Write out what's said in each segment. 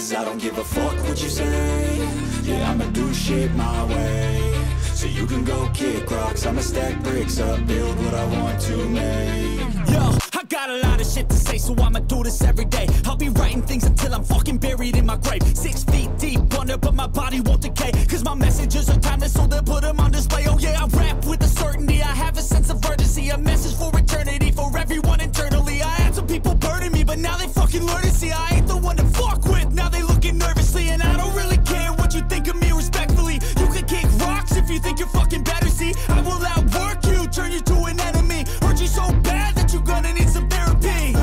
Cause I don't give a fuck what you say. Yeah, I'ma do shit my way. So you can go kick rocks, I'ma stack bricks up, build what I want to make. Yo, I got a lot of shit to say, so I'ma do this every day. I'll be writing things until I'm fucking buried in my grave. 6 feet deep under, but my body won't decay. Cause my messages are timeless, so they'll put them on display. Oh yeah, I rap with a certainty, I have a sense of urgency. A message for eternity, for everyone internally. I had some people burning me, but now they fucking learn to see I ain't the one to fuck with, now they looking nervously. And I don't really care what you think of me respectfully. You can kick rocks if you think you're fucking better, see. I will outwork you, turn you to an enemy. Hurt you so bad that you're gonna need some therapy.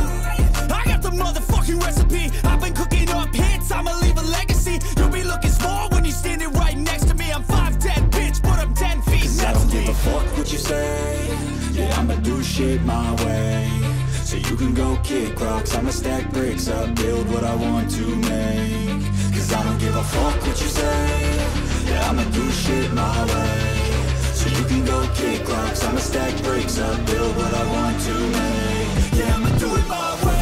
I got the motherfucking recipe. I've been cooking up hits, I'ma leave a legacy. You'll be looking small when you're standing right next to me. I'm 5'10", bitch, but I'm 10 feet. Cause I don't give a fuck what you say. Yeah, I'ma do shit my way. So you can go kick rocks, I'ma stack bricks up, build what I want to make. Cause I don't give a fuck what you say. Yeah, I'ma do shit my way. So you can go kick rocks, I'ma stack bricks up, build what I want to make. Yeah, I'ma do it my way.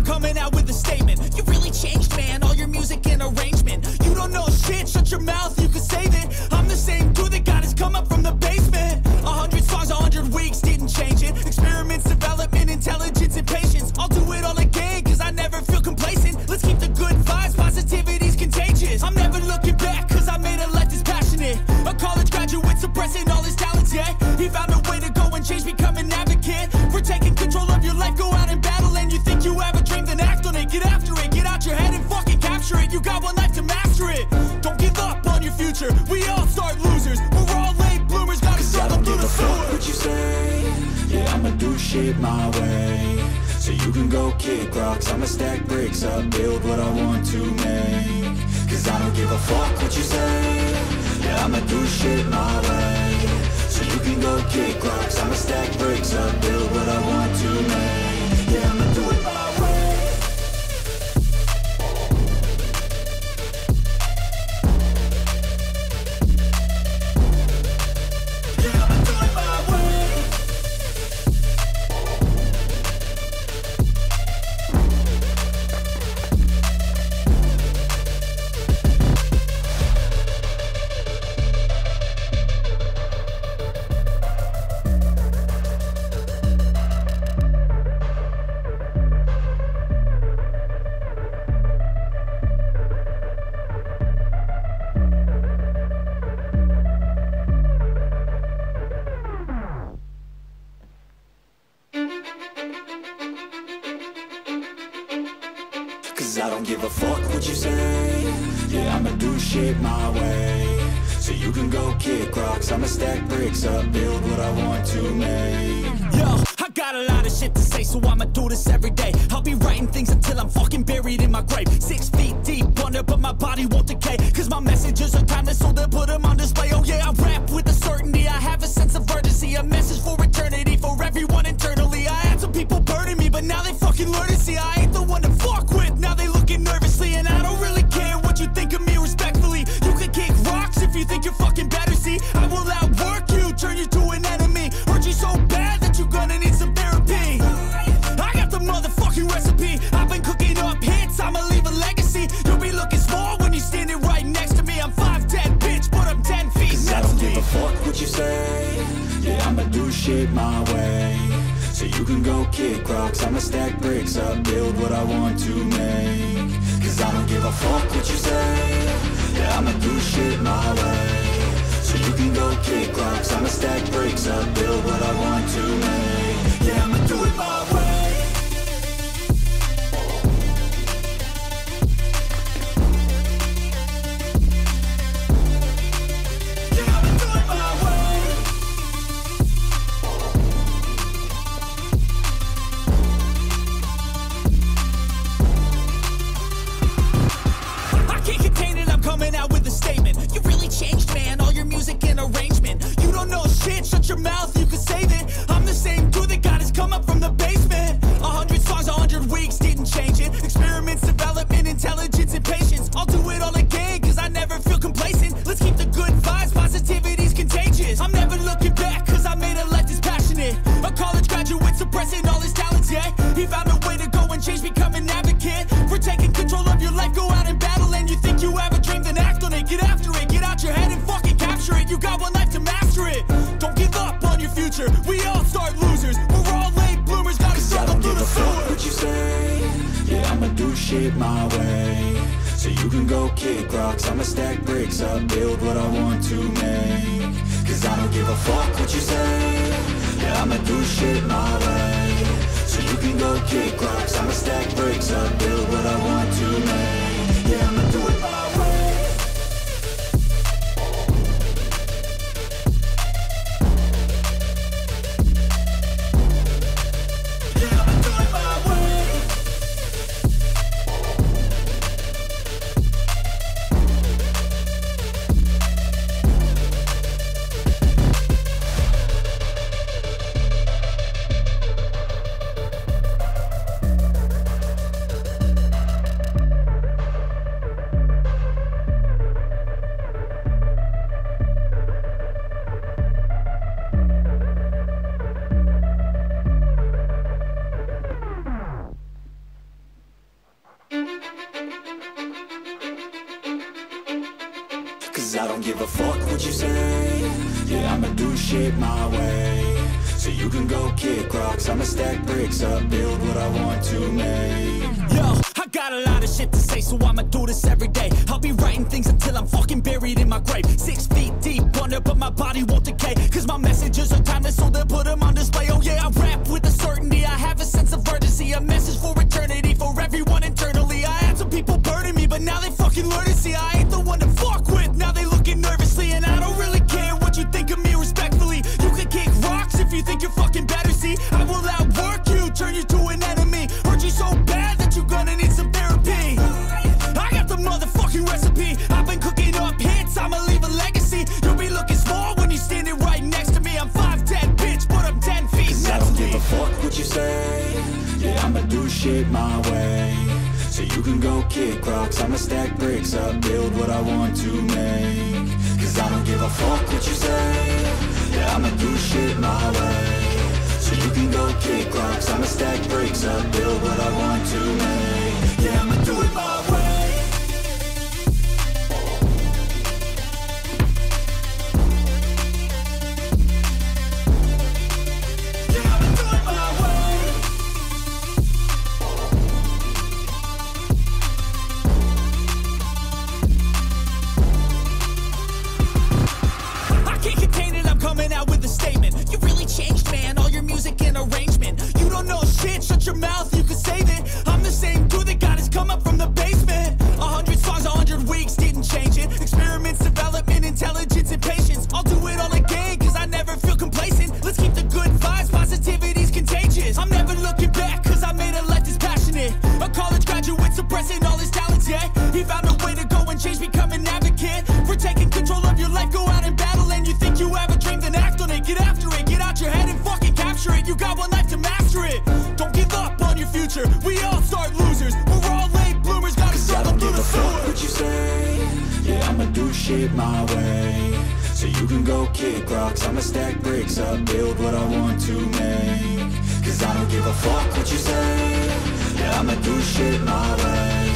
Coming out with a statement. You really changed, man, all your music and arrangement. You don't know shit, shut your mouth, you can save it. I'm the same dude that got his come up from the basement. 100 songs, 100 weeks, didn't change it. Experiments, development, intelligence, and patience. I'll do it all again, cause I never feel complacent. Let's keep the good vibes, positivity's contagious. I'm never looking back, cause I made a life that's passionate. A college graduate suppressing all his talents, yeah. He found a way to go and change, become an advocate. For taking control of your life, go out and battle. And you think you have a dream, then act on it, get after it. Get out your head and fucking capture it. You got one life to master it. Don't give up on your future, we all start losers. We're all late bloomers, gotta struggle through the sewer. Fuck what you say. Yeah, I'ma do shit my way. So you can go kick rocks, I'ma stack bricks up, build what I want to make. Cause I don't give a fuck what you say. Yeah, I'ma do shit my way. So you can go kick rocks, I'ma stack bricks up, build what I want to make. Yeah, I'ma do it my way. Cause I don't give a fuck what you say. Yeah, I'ma do shit my way. So you can go kick rocks, I'ma stack bricks up, build what I want to make. Yo, I got a lot of shit to say, so I'ma do this every day. I'll be writing things until I'm fucking buried in my grave. 6 feet deep under, but my body won't decay. Cause my messages are timeless, so they'll put them on display. Oh yeah, I rap with a certainty, I have a sense of urgency. A message for eternity, for everyone internally. I had some people burning me, but now they fucking learn to see I ain't the one to fuck with, now they looking nervously. And I don't really care what you think of me respectfully. You can kick rocks if you think you're fucking better, see. I will outwork you, turn you to an enemy. Hurt you so bad that you're gonna need some therapy. I got the motherfucking recipe. I've been cooking up hits, I'ma leave a legacy. You'll be looking small when you're standing right next to me. I'm 5'10", bitch, but I'm 10 feet. Cause I don't give a fuck what you say. Yeah, I'ma do shit my way. So you can go kick rocks, I'ma stack bricks up, build what I want to make. Cause I don't give a fuck what you say. Yeah, I'ma do shit my way. So you can go kick rocks, I'ma stack bricks up, build what I want to make. Yeah, I'ma do it my way. Coming out with a statement. You really changed, man, all your music and arrangement. You don't know shit, shut your mouth, you can save it. I'm the same dude suppressing all his talents, yeah. He found a way to go and change, become an advocate for taking control of your life. Go out and battle, and you think you have a dream, then act on it. Get after it, get out your head and fucking capture it. You got one life to master it. Don't give up on your future. We all start losers. We're all late bloomers. Gotta struggle through the sewer. What you say? Yeah, I'ma do shit my way. So you can go kick rocks, I'ma stack bricks up, build what I want to make. Cause I don't give a fuck what you say. Yeah, I'ma do shit my way. So you can go kick rocks, I'ma stack bricks up, build what I want to make. Yeah, I'ma do it my way. Yeah, I'ma do it my way. Cause I don't give a fuck what you say. Yeah, I'ma do shit my way. So you can go kick rocks, I'ma stack bricks up, build what I want to make. Yo, I got a lot of shit to say, so I'ma do this every day. I'll be writing things until I'm fucking buried in my grave. 6 feet deep under, but my body won't decay. Cause my messages are timeless, so they'll put them on display. Oh yeah, I rap with a certainty, I have a sense of urgency. A message for eternity, for everyone internally. I had some people burning me, but now they fucking learn to see I ain't the one to fuck with. Now they looking nervously, and I don't really care what you think of me respectfully. You can kick rocks if you think you're fucking better, see. I will outwork you, turn you to an enemy. Hurt you so bad that you're gonna need some therapy. I got the motherfucking recipe. I've been cooking up hits, I'ma leave a legacy. You'll be looking small when you're standing right next to me. I'm 5'10", bitch, but I'm 10 feet. Cause I don't give a fuck what you say. Yeah, I'ma do shit my way. So you can go kick rocks, I'ma stack bricks up, build what I want to make. Cause I don't give a fuck what you say. Yeah, I'ma do shit my way. So you can go kick rocks, I'ma stack bricks up, build what I want to make. Yeah, I'ma do it my way. Yeah, I'ma do it my way. I can't contain it, I'm coming out with a statement. You really changed, man, all your music and arrangement. You don't know shit, shut your mouth, you can save it. I'm the same dude that got his come up from the basement. 100 songs, 100 weeks, didn't change it. Experiments, development, intelligence, and patience. I'll do it all again, cause I never feel complacent. Let's keep the good vibes, positivity's contagious. I'm never looking back, cause I made a life that's passionate. A college graduate suppressing all his talents, yeah. He found a way to go and change, become an advocate for taking control of your life. Go out and battle, and you think you have a dream, then act on it. Get after it, get out your head and fucking capture it. You got one life to master it. Don't give up on your future. We all start losers. We're all late bloomers. Gotta struggle through the sewer. What you say? Yeah, I'ma do shit my way. So you can go kick rocks, I'ma stack bricks up, build what I want to make. Cause I don't give a fuck what you say. Yeah, I'ma do shit my way.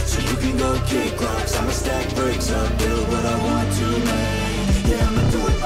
So you can go kick rocks, I'ma stack bricks up, build what I want to make. Yeah, I'ma do it